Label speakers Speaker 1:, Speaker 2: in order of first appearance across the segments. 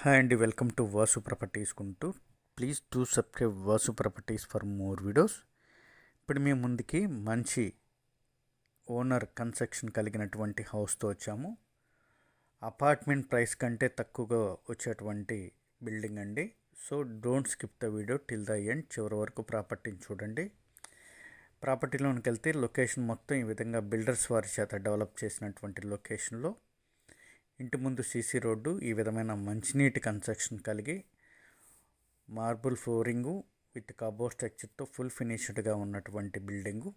Speaker 1: Hi అండి, welcome to Vasu properties Guntur. Please do subscribe Vasu properties for more videos. ఇప్పుడు మేము ముందుకి మంచి ఓనర్ కన్స్ట్రక్షన్ కలిగినటువంటి హౌస్తో వచ్చాము. అపార్ట్మెంట్ ప్రైస్ కంటే తక్కువగా వచ్చేటువంటి బిల్డింగ్ అండి. So don't skip the video till the end, చివరి వరకు ప్రాపర్టీని చూడండి. ప్రాపర్టీలోనికి వెళ్తే లొకేషన్ మొత్తం ఈ విధంగా బిల్డర్స్ వారి చేత డెవలప్ చేసినటువంటి లొకేషన్లో ఇంటి ముందు సీసీ రోడ్డు, ఈ విధమైన మంచినీటి కన్స్ట్రక్షన్ కలిగి మార్బుల్ ఫ్లోరింగు విత్ కబో స్ట్రక్చర్తో ఫుల్ ఫినిష్డ్గా ఉన్నటువంటి బిల్డింగు.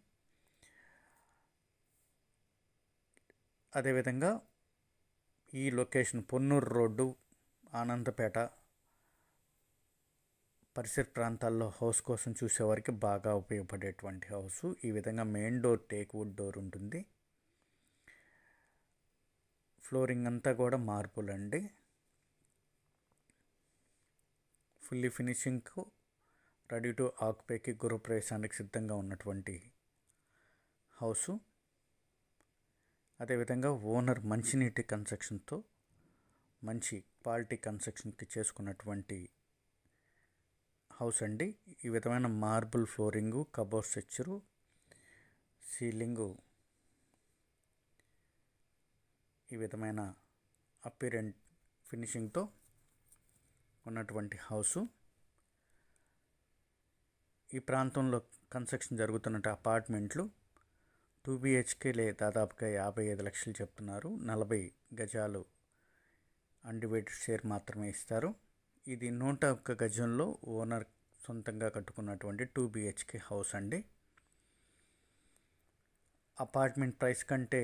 Speaker 1: అదేవిధంగా ఈ లొకేషన్ పొన్నూరు రోడ్డు, ఆనందపేట పరిసర ప్రాంతాల్లో హౌస్ కోసం చూసేవారికి బాగా ఉపయోగపడేటువంటి హౌసు. ఈ విధంగా main door teak wood door ఉంటుంది. ఫ్లోరింగ్ అంతా కూడా మార్బుల్ అండి. ఫుల్లీ ఫినిషింగ్కు రెడీ టు ఆక్యుపైకి గృహప్రవేశానికి సిద్ధంగా ఉన్నటువంటి హౌసు. అదేవిధంగా ఓనర్ మంచినీటి కన్స్ట్రక్షన్తో మంచి క్వాలిటీ కన్స్ట్రక్షన్కి చేసుకున్నటువంటి హౌస్ అండి. ఈ విధమైన marble flooring, cupboard structure, ceiling, ఈ విధమైన అపిరెంట్ ఫినిషింగ్తో ఉన్నటువంటి హౌసు. ఈ ప్రాంతంలో కన్స్ట్రక్షన్ జరుగుతున్న అపార్ట్మెంట్లు 2 BHK దాదాపుగా 55 లక్షలు చెప్తున్నారు. 40 గజాలు అన్డివైడెడ్ షేర్ మాత్రమే ఇస్తారు. ఇది 101 గజంలో ఓనర్ సొంతంగా కట్టుకున్నటువంటి 2 BHK హౌస్ అండి. అపార్ట్మెంట్ ప్రైస్ కంటే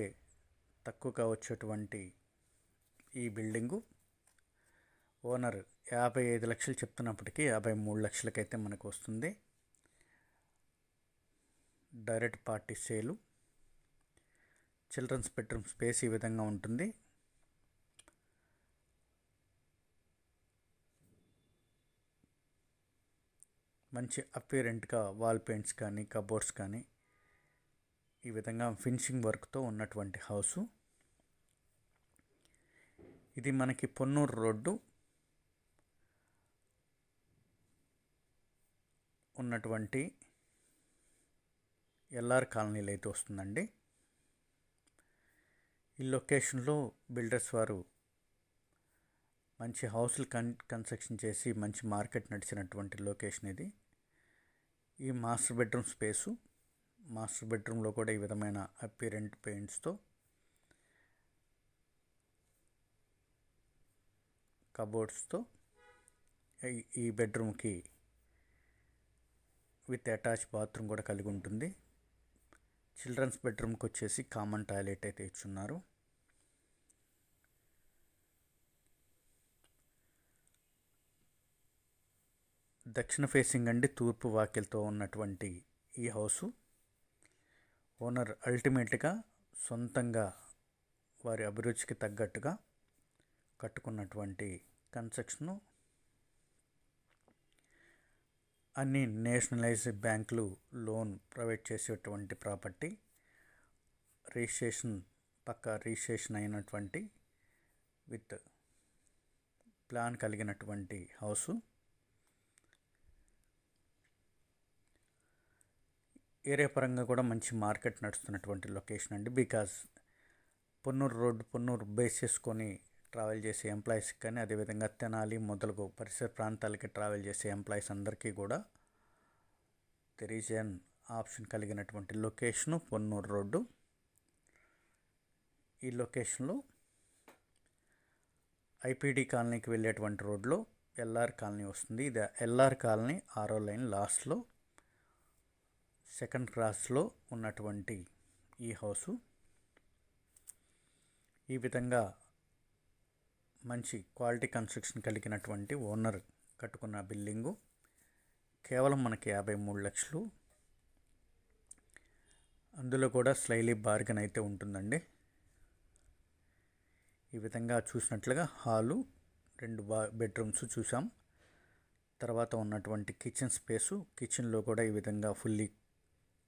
Speaker 1: తక్కువగా వచ్చేటువంటి ఈ బిల్డింగు ఓనర్ 55 లక్షలు చెప్తున్నప్పటికీ 53 లక్షలకైతే మనకు వస్తుంది. డైరెక్ట్ పార్టీ సేలు. చిల్డ్రన్స్ బెడ్రూమ్ స్పేస్ ఈ విధంగా ఉంటుంది. మంచి అపిరెంట్గా వాల్ పెయింట్స్ కానీ కబోర్డ్స్ కానీ ఈ విధంగా ఫినిషింగ్ వర్క్తో ఉన్నటువంటి హౌసు. ఇది మనకి పొన్నూరు రోడ్డు ఉన్నటువంటి ఎల్ఆర్ కాలనీలో అయితే వస్తుందండి. ఈ లొకేషన్లో బిల్డర్స్ వారు మంచి హౌస్లు కన్స్ట్రక్షన్ చేసి మంచి మార్కెట్ నడిచినటువంటి లొకేషన్ ఇది. ఈ మాస్టర్ బెడ్రూమ్ స్పేసు. మాస్టర్ బెడ్రూమ్లో కూడా ఈ విధమైన అపిరెంట్ పెయింట్స్తో కబోర్డ్స్తో ఈ బెడ్రూమ్కి విత్ అటాచ్ బాత్రూమ్ కూడా కలిగి ఉంటుంది. చిల్డ్రన్స్ బెడ్రూమ్కి వచ్చేసి కామన్ టాయిలెట్ అయితే ఇచ్చున్నారు. దక్షిణ ఫేసింగ్ అండి, తూర్పు వాకిలతో ఉన్నటువంటి ఈ హౌసు ఓనర్ అల్టిమేట్గా సొంతంగా వారి అభిరుచికి తగ్గట్టుగా కట్టుకున్నటువంటి కన్స్ట్రక్షను. అన్ని నేషనలైజ్డ్ బ్యాంకులు లోన్ ప్రొవైడ్ చేసేటువంటి ప్రాపర్టీ. రిజిస్ట్రేషన్ అయినటువంటి విత్ ప్లాన్ కలిగినటువంటి హౌసు. ఏరియా పరంగా కూడా మంచి మార్కెట్ నడుస్తున్నటువంటి లొకేషన్ అండి. Because Ponnur road, Ponnur base చేసుకొని ట్రావెల్ చేసే ఎంప్లాయీస్కి కానీ, అదేవిధంగా తెనాలి మొదలగు పరిసర ప్రాంతాలకి ట్రావెల్ చేసే ఎంప్లాయీస్ అందరికీ కూడా దెర్ ఈజ్ ఎన్ ఆప్షన్ కలిగినటువంటి లొకేషను పొన్నూరు రోడ్డు. ఈ లొకేషన్లో ఐపీడీ కాలనీకి వెళ్ళేటువంటి రోడ్లో ఎల్ఆర్ కాలనీ వస్తుంది. ఇది ఎల్ఆర్ కాలనీ 6వ లైన్ లాస్ట్లో సెకండ్ క్రాస్లో ఉన్నటువంటి ఈ హౌసు. ఈ విధంగా మంచి క్వాలిటీ కన్స్ట్రక్షన్ కలిగినటువంటి ఓనర్ కట్టుకున్న బిల్డింగు కేవలం మనకి 53 లక్షలు. అందులో కూడా స్లైలీ బార్గెన్ అయితే ఉంటుందండి. ఈ విధంగా చూసినట్లుగా హాలు, 2 బెడ్రూమ్స్ చూసాం. తర్వాత ఉన్నటువంటి కిచెన్ స్పేసు. కిచెన్లో కూడా ఈ విధంగా fully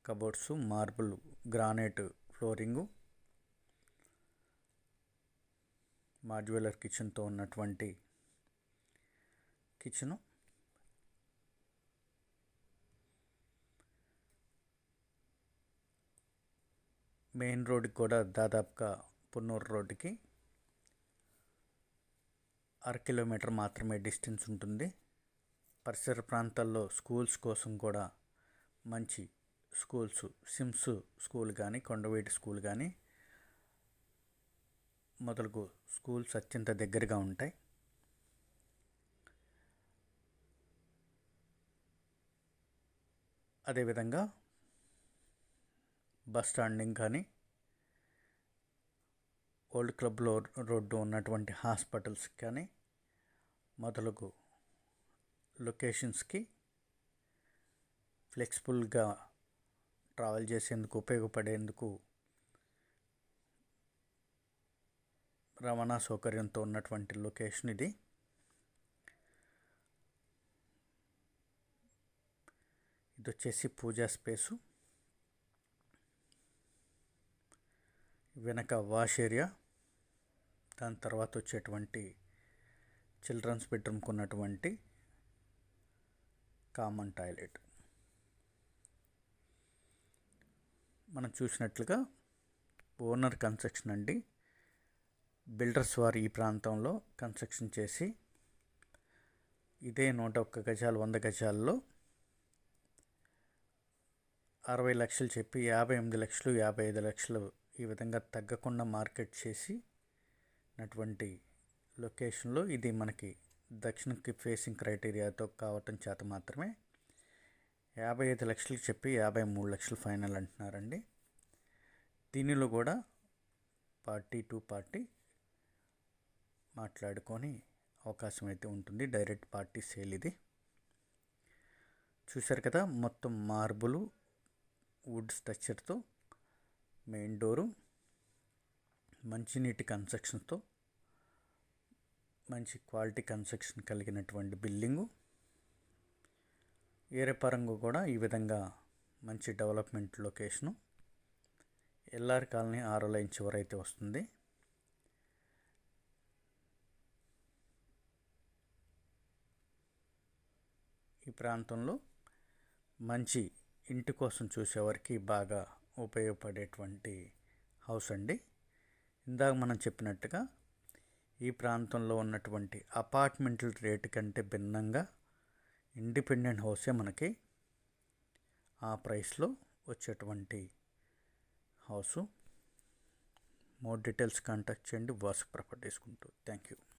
Speaker 1: cupboards, marble granite flooring, modular కిచెన్తో ఉన్నటువంటి కిచెను. మెయిన్ రోడ్డుకి కూడా దాదాపుగా పున్నూరు రోడ్డుకి 1/2 కిలోమీటర్ మాత్రమే డిస్టెన్స్ ఉంటుంది. పరిసర ప్రాంతాల్లో స్కూల్స్ కోసం కూడా మంచి స్కూల్స్, సిమ్స్ స్కూల్ కానీ, కొండవీటి స్కూల్ కానీ మొదలగు స్కూల్స్ అత్యంత దగ్గరగా ఉంటాయి. అదేవిధంగా బస్ స్టాండింగ్ కానీ, ఓల్డ్ క్లబ్ రోడ్డు ఉన్నటువంటి హాస్పిటల్స్ కానీ మొదలగు లొకేషన్స్కి ఫ్లెక్సిబుల్గా ట్రావెల్ చేసేందుకు ఉపయోగపడేందుకు రవాణా సౌకర్యంతో ఉన్నటువంటి లొకేషన్ ఇది. ఇది వచ్చేసి పూజా స్పేసు, వెనక వాష్ ఏరియా, దాని తర్వాత వచ్చేటువంటి చిల్డ్రన్స్ బెడ్రూమ్కి ఉన్నటువంటి కామన్ టాయిలెట్. మనం చూసినట్లుగా ఓనర్ కన్స్ట్రక్షన్ అండి. బిల్డర్స్ వారు ఈ ప్రాంతంలో కన్స్ట్రక్షన్ చేసి ఇదే 101 గజాలు 100 గజాల్లో 60 లక్షలు చెప్పి 58 లక్షలు 55 లక్షలు ఈ విధంగా తగ్గకుండా మార్కెట్ చేసినటువంటి లొకేషన్లో ఇది మనకి దక్షిణకి ఫేసింగ్ క్రైటీరియాతో కావటం చేత మాత్రమే 55 లక్షలు చెప్పి 53 లక్షలు ఫైనల్ అంటున్నారండి. దీనిలో కూడా పార్టీ టు పార్టీ మాట్లాడుకొని అవకాశం అయితే ఉంటుంది. డైరెక్ట్ పార్టీ సేల్ ఇది. చూశారు కదా, మొత్తం మార్బులు వుడ్ స్ట్రక్చర్తో మెయిన్ డోరు, మంచినీటి కన్స్ట్రక్షన్తో మంచి క్వాలిటీ కన్స్ట్రక్షన్ కలిగినటువంటి బిల్డింగు. ఏరే పరంగా కూడా ఈ విధంగా మంచి డెవలప్మెంట్ లొకేషను. ఎల్ఆర్ కాలనీ 6వ లైన్ చివరైతే వస్తుంది. ఈ ప్రాంతంలో మంచి ఇంటి కోసం చూసేవారికి బాగా ఉపయోగపడేటువంటి హౌస్ అండి. ఇందాక మనం చెప్పినట్టుగా ఈ ప్రాంతంలో ఉన్నటువంటి అపార్ట్మెంట్ల రేటు కంటే భిన్నంగా ఇండిపెండెంట్ హౌసే మనకి ఆ ప్రైస్లో వచ్చేటువంటి హౌసు. మోర్ డీటెయిల్స్ కాంటాక్ట్ చేయండి వాసు ప్రాపర్టీస్. Thank you.